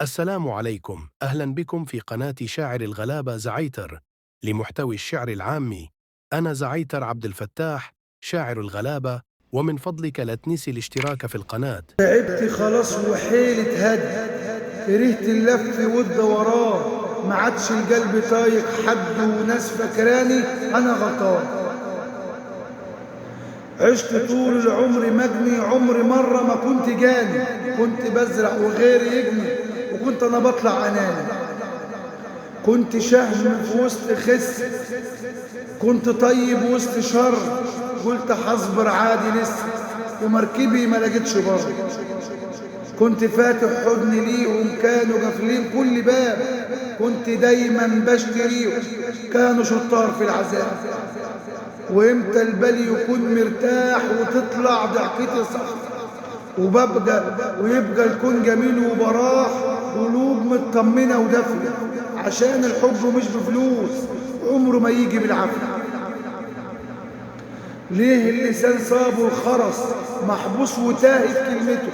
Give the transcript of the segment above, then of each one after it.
السلام عليكم، أهلا بكم في قناة شاعر الغلابة زعيتر لمحتوى الشعر العامي. أنا زعيتر عبد الفتاح شاعر الغلابة، ومن فضلك لا تنسي الاشتراك في القناة. تعبت خلاص وحيلة هد، كرهت اللف والدوران، ما عادش القلب طايق حد وناس فاكراني انا غلطان. عشت طول العمر مجني، عمري مرة ما كنت جاني، كنت بزرع وغيري يجني، وكنت انا بطلع اناني. كنت شهم في وسط خس، كنت طيب وسط شر، قلت هصبر عادي لسه، ومركبي ما لقيتش بر. كنت فاتح حضني ليهم، كانوا قافلين كل باب، كنت دايما بشتريهم، كانوا شطار في العذاب. وامتى البال يكون مرتاح وتطلع ضحكتي صح، ويبقى الكون جميل وبراح، قلوب مطمنه ودافيه، عشان الحب مش بفلوس، عمره ما يجي بالعافيه. ليه اللسان صابه الخرس، محبوس وتاهت كلمته،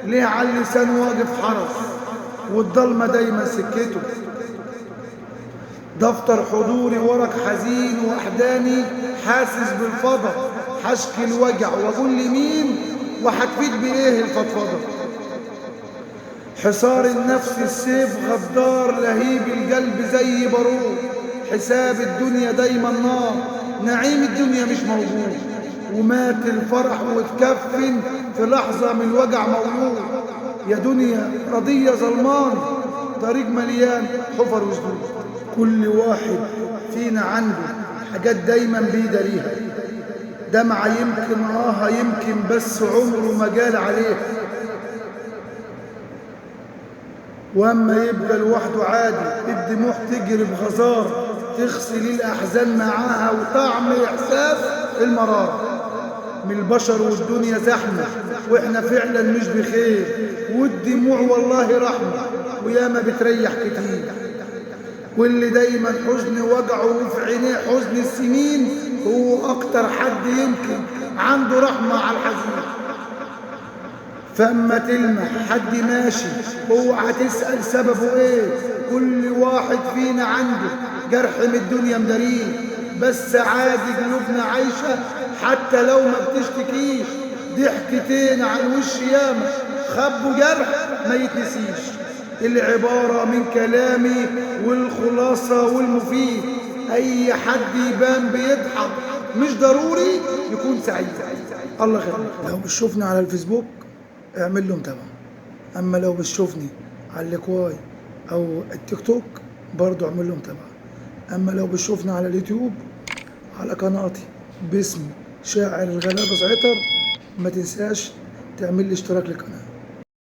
ليه على اللسان واقف حرس، والضلمة دايما سكته. دفتر حضوري ورق حزين وحداني، حاسس بالفضا، حشكي الوجع واقول لمين، وهتفيد بايه الفضفضه. حصار النفس السيف غدار، لهيب القلب زي بارود، حساب الدنيا دايما نار، نعيم الدنيا مش موجود، ومات الفرح واتكفن في لحظة من الوجع مولود. يا دنيا قضية ظلمان، طريق مليان حفر وسدود. كل واحد فينا عنده حاجات دايما بيداريها، دمعة يمكن يمكن، بس عمره ما جال عليه. واما يبقى لوحده عادي، الدموع تجري بغزارة، تغسل الاحزان معاها وطعم احساس المرار. من البشر والدنيا زحمه، واحنا فعلا مش بخير، والدموع والله رحمه، وياما بتريح كتير. واللي دايما حزن وجعه وفي عينيه حزن السنين، هو اكتر حد يمكن عنده رحمه على الحزين. فاما تلمح حد ماشي، اوعى تسأل سببه ايه، كل واحد فينا عنده جرح من الدنيا مداريه، بس عادي قلوبنا عايشة حتى لو ما بتشتكيش. ضحكتين عن وش ياما خبوا جرح ما يتنسيش. العبارة من كلامي والخلاصة والمفيد، اي حد يبان بيضحك مش ضروري يكون سعيد. الله خير. لو بتشوفني على الفيسبوك اعمل له متابعة، اما لو بتشوفني على الكواي او التيك توك برضو اعمل له متابعة، اما لو بتشوفني على اليوتيوب على قناتي باسم شاعر الغلابة زعيتر، ما تنساش تعمل لي اشتراك للقناة.